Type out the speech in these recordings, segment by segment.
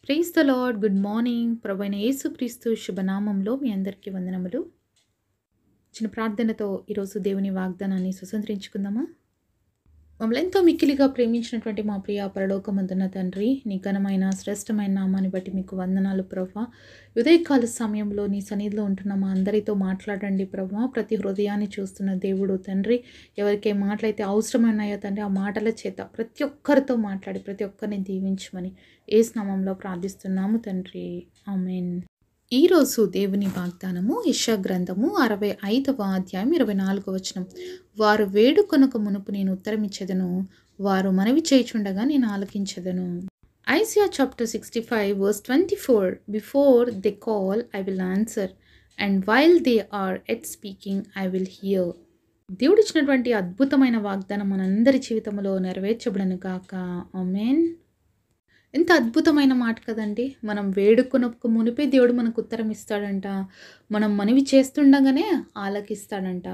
Praise the lord. Good morning. ప్రభువైన యేసుక్రీస్తు శుభనామంలో మీ అందరికీ వందనములు. చిన్న ప్రార్థనతో ఈరోజు దేవుని వాగ్దానాన్ని స్వతంత్రించుకుందామా? మమ్మల్ని ఎంతో మిక్కిలిగా ప్రేమించినటువంటి మా ప్రియ పరలోకమందున్న తండ్రి, నీ ఘనమైన శ్రేష్టమైన నామాన్ని బట్టి మీకు వందనాలు ప్రభా. ఉదయకాల సమయంలో నీ సన్నిధిలో ఉంటున్న మా అందరితో మాట్లాడండి ప్రభా. ప్రతి హృదయాన్ని చూస్తున్న దేవుడు తండ్రి, ఎవరికే మాటలైతే అవసరమైనాయో తండ్రి, ఆ మాటల చేత ప్రతి ఒక్కరితో మాట్లాడి ప్రతి ఒక్కరిని దీవించమని యేసు నామంలో ప్రార్థిస్తున్నాము తండ్రి. ఆమేన్. ఈరోజు దేవుని వాగ్దానము యెషయా గ్రంథము 65వ అధ్యాయం 24వ వచనం. వారు వేడుకొనక మునుపు నేను ఉత్తరమిచ్చెదను, వారు మనవి చేయుచుండగా నేను ఆలకించెదను. Isaiah chapter 65 verse 24. Before they call, I will answer, and while they are yet speaking, I will hear. దేవుడిచ్చినటువంటి అద్భుతమైన వాగ్దానం మనందరి జీవితంలో నెరవేర్చబడను గాక. ఆమేన్. ఎంత అద్భుతమైన మాట కదండి. మనం వేడుకొనక మునిపే దేవుడు మనకు ఉత్తరం ఇస్తాడంట. మనం మనవి చేస్తుండగానే ఆలకిస్తాడంట.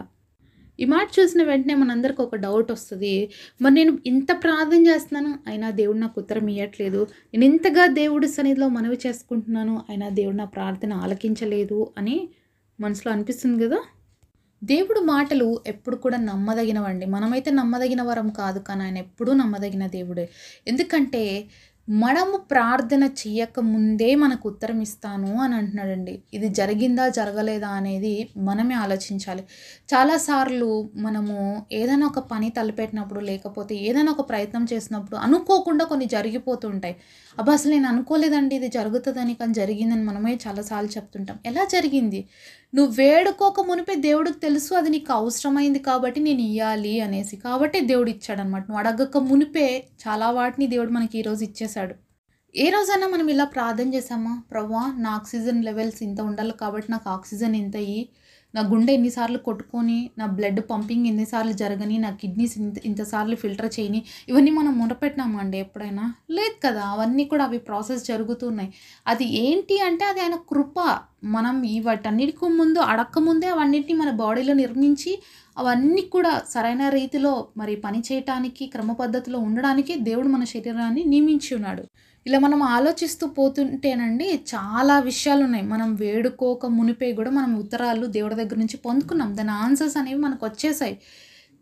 ఈ మాట చూసిన వెంటనే మనందరికి ఒక డౌట్ వస్తుంది. మరి నేను ఇంత ప్రార్థన చేస్తున్నాను, అయినా దేవుడు నాకు ఉత్తరం ఇవ్వట్లేదు. నేను ఇంతగా దేవుడి సన్నిధిలో మనవి చేసుకుంటున్నాను, అయినా దేవుడు నా ప్రార్థన ఆలకించలేదు అని మనసులో అనిపిస్తుంది కదా. దేవుడు మాటలు ఎప్పుడు కూడా నమ్మదగినవండి. మనమైతే నమ్మదగిన వరం కాదు, కానీ ఆయన ఎప్పుడూ నమ్మదగిన దేవుడే. ఎందుకంటే మనము ప్రార్థన చేయక ముందే మనకు ఉత్తరం ఇస్తాను అని అంటున్నాడండి. ఇది జరిగిందా జరగలేదా అనేది మనమే ఆలోచించాలి. చాలాసార్లు మనము ఏదైనా ఒక పని తలపెట్టినప్పుడు, లేకపోతే ఏదైనా ఒక ప్రయత్నం చేసినప్పుడు అనుకోకుండా కొన్ని జరిగిపోతుంటాయి. అబ్బా అసలు నేను అనుకోలేదండి ఇది జరుగుతుందని, కానీ జరిగిందని మనమే చాలాసార్లు చెప్తుంటాం. ఎలా జరిగింది? నువ్వు వేడుకోక మునిపే దేవుడికి తెలుసు అది నీకు అవసరమైంది కాబట్టి నేను ఇవ్వాలి అనేసి. కాబట్టే దేవుడు ఇచ్చాడనమాట. నువ్వు అడగక మునిపే చాలా వాటిని దేవుడు మనకి ఈరోజు ఇచ్చేశాడు. ఏ రోజైనా మనం ఇలా ప్రార్థన చేసామా? ప్రభువా నా ఆక్సిజన్ లెవెల్స్ ఇంత ఉండాలి కాబట్టి నాకు ఆక్సిజన్ ఇంత ఇయ్యి, నా గుండె ఎన్నిసార్లు కొట్టుకొని, నా బ్లడ్ పంపింగ్ ఎన్నిసార్లు జరగని, నా కిడ్నీస్ ఇంతసార్లు ఫిల్టర్ చేయని, ఇవన్నీ మనం మొరపెట్టినామా అండి ఎప్పుడైనా? లేదు కదా. అవన్నీ కూడా అవి ప్రాసెస్ జరుగుతున్నాయి. అది ఏంటి అంటే అది ఆయన కృప. మనం వాటన్నిటికి ముందు అడక్కముందే అవన్నిటిని మన బాడీలో నిర్మించి అవన్నీ కూడా సరైన రీతిలో మరి పని చేయటానికి, క్రమ పద్ధతిలో ఉండడానికి దేవుడు మన శరీరాన్ని నియమించి ఉన్నాడు. ఇలా మనం ఆలోచిస్తూ పోతుంటేనండి చాలా విషయాలు ఉన్నాయి. మనం వేడుకోక మునిపే కూడా మనం ఉత్తరాలు దేవుడి దగ్గర నుంచి పొందుకున్నాం. దాని ఆన్సర్స్ అనేవి మనకు వచ్చేసాయి.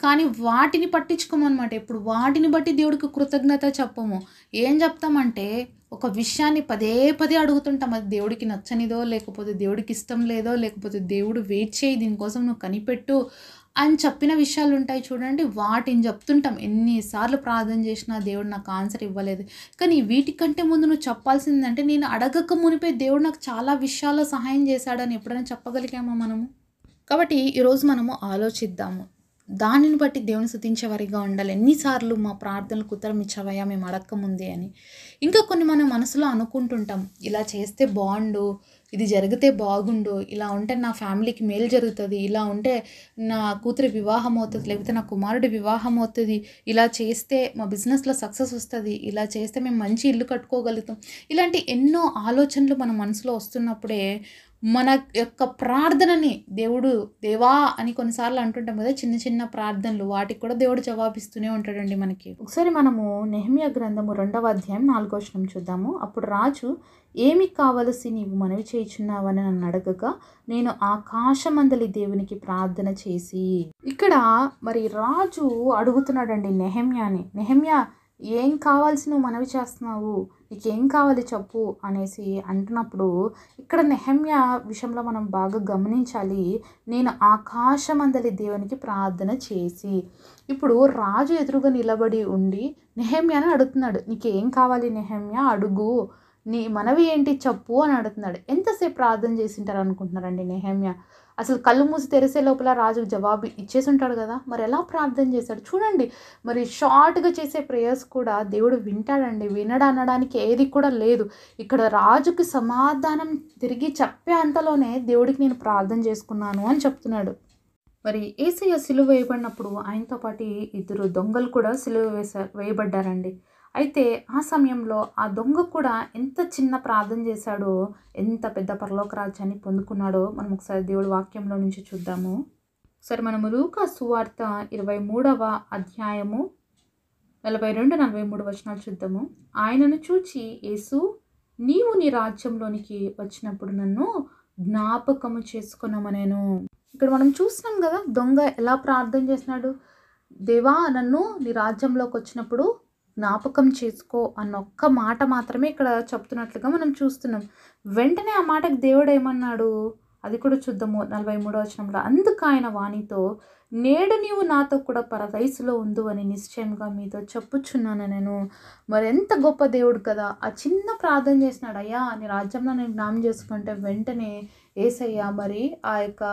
కానీ వాటిని పట్టించుకోమన్నమాట. ఇప్పుడు వాటిని బట్టి దేవుడికి కృతజ్ఞత చెప్పము. ఏం చెప్తామంటే ఒక విషయాన్ని పదే పదే అడుగుతుంటాం. అది దేవుడికి నచ్చనిదో, లేకపోతే దేవుడికి ఇష్టం లేదో, లేకపోతే దేవుడు వెయిట్ చేయి దీనికోసం నువ్వు కనిపెట్టు అని చెప్పిన విషయాలు ఉంటాయి చూడండి. వాటిని చెప్తుంటాం. ఎన్నిసార్లు ప్రార్థన చేసినా దేవుడు నాకు ఆన్సర్ ఇవ్వలేదు. కానీ వీటికంటే ముందు నువ్వు చెప్పాల్సిందంటే నేను అడగక మునిపే దేవుడు నాకు చాలా విషయాల్లో సహాయం చేశాడని ఎప్పుడైనా చెప్పగలిగామా మనము? కాబట్టి ఈరోజు మనము ఆలోచిద్దాము. దానిని బట్టి దేవుని స్తుతించే వారిగా ఉండాలి. ఎన్నిసార్లు మా ప్రార్థనలకు ఉత్తరం ఇచ్చావయ్యా మేము అడక్కముందే అని. ఇంకా కొన్ని మన మనసులో అనుకుంటుంటాం, ఇలా చేస్తే బాగుండు, ఇది జరిగితే బాగుండు, ఇలా ఉంటే నా ఫ్యామిలీకి మేలు జరుగుతుంది, ఇలా ఉంటే నా కూతురి వివాహం అవుతుంది, లేకపోతే నా కుమారుడి వివాహం అవుతుంది, ఇలా చేస్తే మా బిజినెస్లో సక్సెస్ వస్తుంది, ఇలా చేస్తే మేము మంచి ఇల్లు కట్టుకోగలుగుతాం. ఇలాంటి ఎన్నో ఆలోచనలు మన మనసులో వస్తున్నప్పుడే మన యొక్క ప్రార్థనని దేవుడు దేవా అని కొన్నిసార్లు అంటుంటాం కదా, చిన్న చిన్న ప్రార్థనలు, వాటికి కూడా దేవుడు జవాబిస్తూనే ఉంటాడండి మనకి. ఒకసారి మనము నెహెమ్యా గ్రంథము 2వ అధ్యాయం 4వ వచనం చూద్దాము. అప్పుడు రాజు, ఏమి కావలసి నీవు మనవి చేయుచున్నావని నన్ను అడగగా నేను ఆకాశమందలి దేవునికి ప్రార్థన చేసి. ఇక్కడ మరి రాజు అడుగుతున్నాడండి నెహెమ్యాని. నెహెమ్యా ఏం కావాల్సి నువ్వు మనవి చేస్తున్నావు, నీకేం కావాలి చెప్పు అనేసి అంటున్నప్పుడు ఇక్కడ నెహెమ్యా విషయంలో మనం బాగా గమనించాలి. నేను ఆకాశమందలి దేవునికి ప్రార్థన చేసి. ఇప్పుడు రాజు ఎదురుగా నిలబడి ఉండి నెహెమ్యాని అడుగుతున్నాడు, నీకేం కావాలి నెహెమ్యా అడుగు, నీ మనవి ఏంటి చెప్పు అని అడుగుతున్నాడు. ఎంతసేపు ప్రార్థన చేసింటారు అనుకుంటున్నారండి నెహెమ్యా? అసలు కళ్ళు మూసి తెరిసే లోపల రాజుకు జవాబు ఇచ్చేసి ఉంటాడు కదా. మరి ఎలా ప్రార్థన చేశాడు చూడండి. మరి షార్ట్గా చేసే ప్రేయర్స్ కూడా దేవుడు వింటాడండి. వినడు అనడానికి ఏది కూడా లేదు. ఇక్కడ రాజుకి సమాధానం తిరిగి చెప్పే అంతలోనే దేవుడికి నేను ప్రార్థన చేసుకున్నాను అని చెప్తున్నాడు. మరి యేసయ్య సిలువ వేయబడినప్పుడు ఆయనతో పాటు 2 దొంగలు కూడా సిలువ వేయబడ్డారండి. అయితే ఆ సమయంలో ఆ దొంగ కూడా ఎంత చిన్న ప్రార్థన చేశాడో, ఎంత పెద్ద పరలోక రాజ్యాన్ని పొందుకున్నాడో మనం ఒకసారి దేవుడి వాక్యంలో నుంచి చూద్దాము. సరే మనము లూకా సువార్త 23వ అధ్యాయము 42-43 వచనాలు చూద్దాము. ఆయనను చూచి యేసు నీవు నీ రాజ్యంలోనికి వచ్చినప్పుడు నన్ను జ్ఞాపకము చేసుకొనమనెను. ఇక్కడ మనం చూస్తున్నాం కదా, దొంగ ఎలా ప్రార్థన చేస్తున్నాడు. దేవా, నన్ను నీ రాజ్యంలోకి వచ్చినప్పుడు జ్ఞాపకం చేసుకో అన్న ఒక్క మాట మాత్రమే ఇక్కడ చెప్తున్నట్లుగా మనం చూస్తున్నాం. వెంటనే ఆ మాటకు దేవుడు ఏమన్నాడు అది కూడా చూద్దాము. 43వ వచనంలో, అందుకు ఆయన వానితో, నేడు నీవు నాతో కూడా పరదైసులో ఉండు అని నిశ్చయంగా మీతో చెప్పుచున్నాను నేను. మరి ఎంత గొప్ప దేవుడు కదా. ఆ చిన్న ప్రార్థన చేసినాడు, అయ్యా నీ రాజ్యంలో నేను జ్ఞాపకం చేసుకుంటే వెంటనే యేసయ్య మరి ఆ యొక్క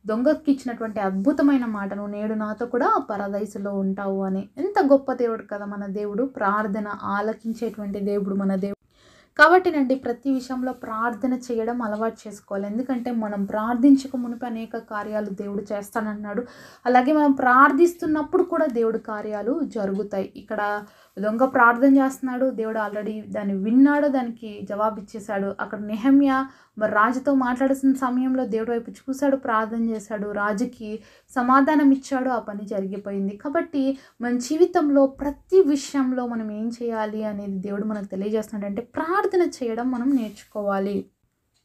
దొంగకి ఇచ్చినటువంటి అద్భుతమైన మాటను, నేడు నాతో కూడా పరదైసులో ఉంటావు అని. ఎంత గొప్ప దేవుడు కదా మన దేవుడు. ప్రార్థన ఆలకించేటువంటి దేవుడు మన దేవుడు. కాబట్టినండి ప్రతి విషయంలో ప్రార్థన చేయడం అలవాటు చేసుకోవాలి. ఎందుకంటే మనం ప్రార్థించక మునుపు అనేక కార్యాలు దేవుడు చేస్తానన్నాడు. అలాగే మనం ప్రార్థిస్తున్నప్పుడు కూడా దేవుడు కార్యాలు జరుగుతాయి. ఇక్కడ దొంగ ప్రార్థన చేస్తున్నాడు, దేవుడు ఆల్రెడీ దాన్ని విన్నాడు, దానికి జవాబు ఇచ్చేశాడు. అక్కడ నెహమ్యా మరి రాజుతో మాట్లాడుతున్న సమయంలో దేవుడు వైపు చూశాడు, ప్రార్థన చేశాడు, రాజుకి సమాధానం ఇచ్చాడు, ఆ పని జరిగిపోయింది. కాబట్టి మన జీవితంలో ప్రతి విషయంలో మనం ఏం చేయాలి అనేది దేవుడు మనకు తెలియజేస్తున్నాడు. అంటే ప్రార్థన చేయడం మనం నేర్చుకోవాలి.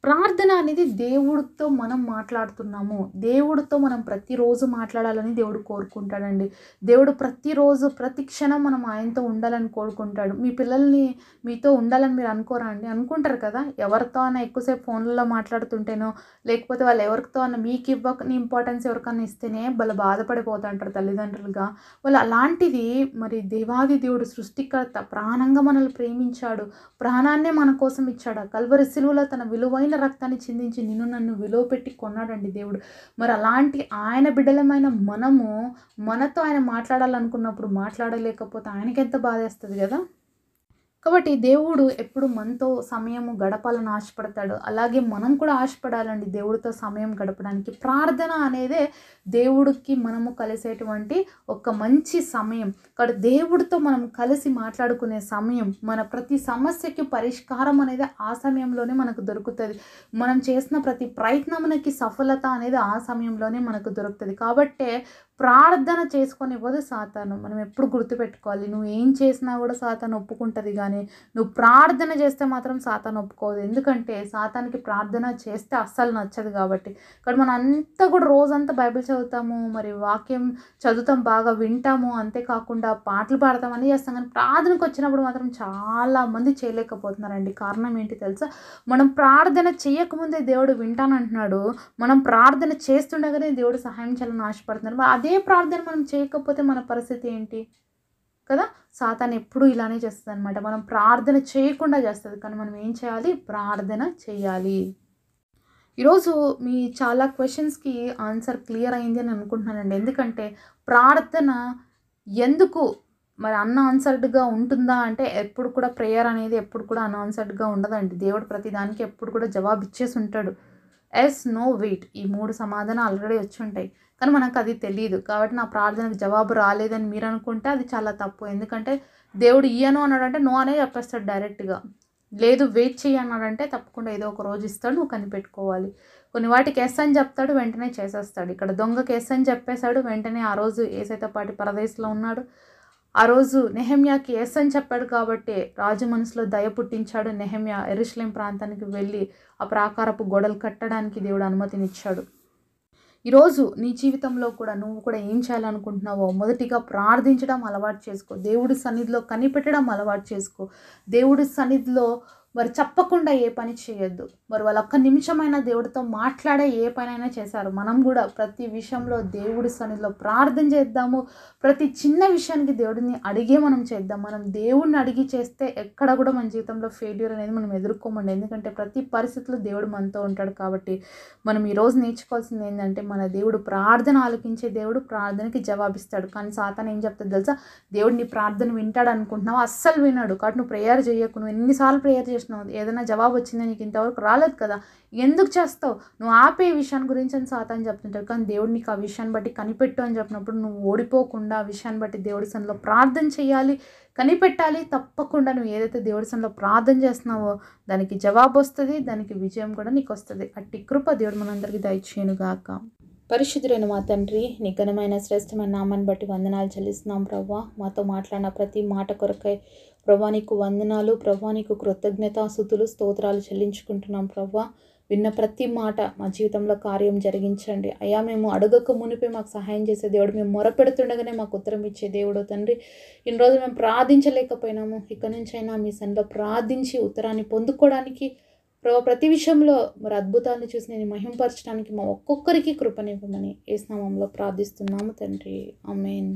ప్రార్థన అనేది దేవుడితో మనం మాట్లాడుతున్నాము. దేవుడితో మనం ప్రతిరోజు మాట్లాడాలని దేవుడు కోరుకుంటాడండి. దేవుడు ప్రతిరోజు ప్రతి క్షణం మనం ఆయనతో ఉండాలని కోరుకుంటాడు. మీ పిల్లల్ని మీతో ఉండాలని మీరు అనుకోరా అండి? అనుకుంటారు కదా. ఎవరితో అన్నా ఎక్కువసేపు ఫోన్లలో మాట్లాడుతుంటేనో, లేకపోతే వాళ్ళు ఎవరితో అన్నా మీకు ఇవ్వక ఇంపార్టెన్స్ ఎవరికన్నా ఇస్తేనే వాళ్ళు బాధపడిపోతుంటారు తల్లిదండ్రులుగా. వాళ్ళు అలాంటిది మరి దేవాది దేవుడు సృష్టికర్త ప్రాణంగా మనల్ని ప్రేమించాడు, ప్రాణాన్నే మన కోసం ఇచ్చాడు. కల్వరి సిలువలో తన విలువైన రక్తాన్ని చిందించి నిన్ను నన్ను విలువ పెట్టి కొన్నాడండి దేవుడు. మరి అలాంటి ఆయన బిడ్డలమైన మనము మనతో ఆయన మాట్లాడాలనుకున్నప్పుడు మాట్లాడలేకపోతే ఆయనకి ఎంత బాధేస్తుంది కదా. కాబట్టి దేవుడు ఎప్పుడు మనతో సమయము గడపాలని ఆశపడతాడు. అలాగే మనం కూడా ఆశపడాలండి దేవుడితో సమయం గడపడానికి. ప్రార్థన అనేదే దేవుడికి మనము కలిసేటువంటి ఒక మంచి సమయం. కాబట్టి దేవుడితో మనం కలిసి మాట్లాడుకునే సమయం, మన ప్రతి సమస్యకి పరిష్కారం అనేది ఆ సమయంలోనే మనకు దొరుకుతుంది. మనం చేసిన ప్రతి ప్రయత్నమునకి సఫలత అనేది ఆ సమయంలోనే మనకు దొరుకుతుంది. కాబట్టే ప్రార్థన చేసుకొనివ్వదు సాతాను. మనం ఎప్పుడు గుర్తుపెట్టుకోవాలి, నువ్వు ఏం చేసినా కూడా సాతాను ఒప్పుకుంటుంది, కానీ నువ్వు ప్రార్థన చేస్తే మాత్రం సాతాను ఒప్పుకోదు. ఎందుకంటే సాతానికి ప్రార్థన చేస్తే అస్సలు నచ్చదు. కాబట్టి ఇక్కడ మనం అంతా కూడా రోజంతా బైబిల్ చదువుతాము, మరి వాక్యం చదువుతాం, బాగా వింటాము, అంతేకాకుండా పాటలు పాడతాం, అన్నీ చేస్తాం. కానీ ప్రార్థనకు వచ్చినప్పుడు మాత్రం చాలామంది చేయలేకపోతున్నారండి. కారణం ఏంటి తెలుసా? మనం ప్రార్థన చేయకముందే దేవుడు వింటానంటున్నాడు, మనం ప్రార్థన చేస్తుండగానే దేవుడు సహాయం చేయాలని ఆశపడుతున్నాడు. అదే ప్రార్థన మనం చేయకపోతే మన పరిస్థితి ఏంటి కదా. సాతాను ఎప్పుడు ఇలానే చేస్తుంది అనమాట. మనం ప్రార్థన చేయకుండా చేస్తుంది, కానీ మనం ఏం చేయాలి? ప్రార్థన చేయాలి. ఈరోజు మీ చాలా క్వశ్చన్స్కి ఆన్సర్ క్లియర్ అయింది అని అనుకుంటున్నానండి. ఎందుకంటే ప్రార్థన ఎందుకు మరి అన్ఆన్సర్డ్గా ఉంటుందా అంటే, ఎప్పుడు కూడా ప్రేయర్ అనేది ఎప్పుడు కూడా అన్ఆన్సర్డ్గా ఉండదండి. దేవుడు ప్రతి దానికి ఎప్పుడు కూడా జవాబు ఇచ్చేసి ఉంటాడు. ఎస్, నో, వెయిట్, ఈ 3 సమాధానం ఆల్రెడీ వచ్చి ఉంటాయి, కానీ మనకు అది తెలియదు. కాబట్టి నా ప్రార్థనకు జవాబు రాలేదని మీరు అనుకుంటే అది చాలా తప్పు. ఎందుకంటే దేవుడు ఇయ్యను అన్నాడంటే నో అనే చెప్పేస్తాడు డైరెక్ట్గా. లేదు వెయిట్ చేయి అన్నాడంటే తప్పకుండా ఏదో ఒక రోజు ఇస్తాడు, నువ్వు కనిపెట్టుకోవాలి. కొన్ని వాటికి ఎస్ అని చెప్తాడు, వెంటనే చేసేస్తాడు. ఇక్కడ దొంగకి ఎస్ అని చెప్పేశాడు, వెంటనే ఆ రోజు యేసయ్యతో పాటు పరదేశంలో ఉన్నాడు. ఆ రోజు నెహమ్యాకి ఎస్ అని చెప్పాడు కాబట్టి రాజు మనసులో దయ పుట్టించాడు. నెహమ్యా యెరూషలేం ప్రాంతానికి వెళ్ళి ఆ ప్రాకారపు గోడలు కట్టడానికి దేవుడు అనుమతినిచ్చాడు. ఈరోజు నీ జీవితంలో కూడా నువ్వు కూడా ఏం చేయాలనుకుంటున్నావో మొదటిగా ప్రార్థించడం అలవాటు చేసుకో. దేవుడి సన్నిధిలో కనిపెట్టడం అలవాటు చేసుకో. దేవుడి సన్నిధిలో మరి చెప్పకుండా ఏ పని చేయొద్దు. మరి వాళ్ళు ఒక్క నిమిషమైనా దేవుడితో మాట్లాడే ఏ పనైనా చేశారు. మనం కూడా ప్రతి విషయంలో దేవుడి సన్నిధిలో ప్రార్థన చేద్దాము. ప్రతి చిన్న విషయానికి దేవుడిని అడిగే మనం చేద్దాం. మనం దేవుడిని అడిగి చేస్తే ఎక్కడ కూడా మన జీవితంలో ఫెయిల్యూర్ అనేది మనం ఎదుర్కోమండి. ఎందుకంటే ప్రతి పరిస్థితిలో దేవుడు మనతో ఉంటాడు. కాబట్టి మనం ఈరోజు నేర్చుకోవాల్సింది ఏంటంటే, మన దేవుడు ప్రార్థన ఆలకించే దేవుడు, ప్రార్థనకి జవాబిస్తాడు. కానీ సాతాను ఏం చెప్తుంది తెలుసా? దేవుడు నీ ప్రార్థన వింటాడు అనుకుంటున్నావు, అస్సలు విన్నాడు. కాబట్టి నువ్వు ప్రేయర్ చేయకు. నువ్వు ఎన్నిసార్లు ప్రేయర్ చేసినావు, ఏదైనా జవాబు వచ్చిందా నీకు? ఇంతవరకు రాలేదు కదా, ఎందుకు చేస్తావు? నువ్వు ఆపే విషయాన్ని గురించి అని సాతాను చెప్తుంటాడు. కానీ దేవుడు నీకు ఆ విషయాన్ని బట్టి కనిపెట్టు అని చెప్పినప్పుడు నువ్వు ఓడిపోకుండా ఆ విషయాన్ని బట్టి దేవుడి సన్నిధిలో ప్రార్థన చేయాలి, కనిపెట్టాలి. తప్పకుండా నువ్వు ఏదైతే దేవుడి సన్నిధిలో ప్రార్థన చేస్తున్నావో దానికి జవాబు వస్తుంది, దానికి విజయం కూడా నీకు వస్తుంది. అట్టి కృప దేవుడు మనందరికీ దయచేయును గాక. పరిశుద్ధులైన మా తండ్రి, నీ ఘనమైన శ్రేష్టమైన నామాన్ని బట్టి వందనాలు చెల్లిస్తున్నాం ప్రభా. మాతో మాట్లాడిన ప్రతి మాట కొరకై ప్రభా నీకు వందనాలు ప్రభా, నీకు కృతజ్ఞతాస్తుతులు స్తోత్రాలు చెల్లించుకుంటున్నాం ప్రభా. విన్న ప్రతి మాట మా జీవితంలో కార్యం జరిగించండి అయ్యా. మేము అడగక మునిపే మాకు సహాయం చేసే దేవుడు, మేము మొరపెడుతుండగానే మాకు ఉత్తరం ఇచ్చే దేవుడు తండ్రి. ఇన్ని రోజులు మేము ప్రార్థించలేకపోయినాము, ఇక నుంచైనా మీ సన్నిధిలో ప్రార్థించి ఉత్తరాన్ని పొందుకోవడానికి ప్రభా, ప్రతి విషయంలో మరి అద్భుతాలను చూసి నేను మహింపరచడానికి మా ఒక్కొక్కరికి కృపనివ్వమని యేసు నామములో ప్రార్థిస్తున్నాము తండ్రి. ఆమేన్.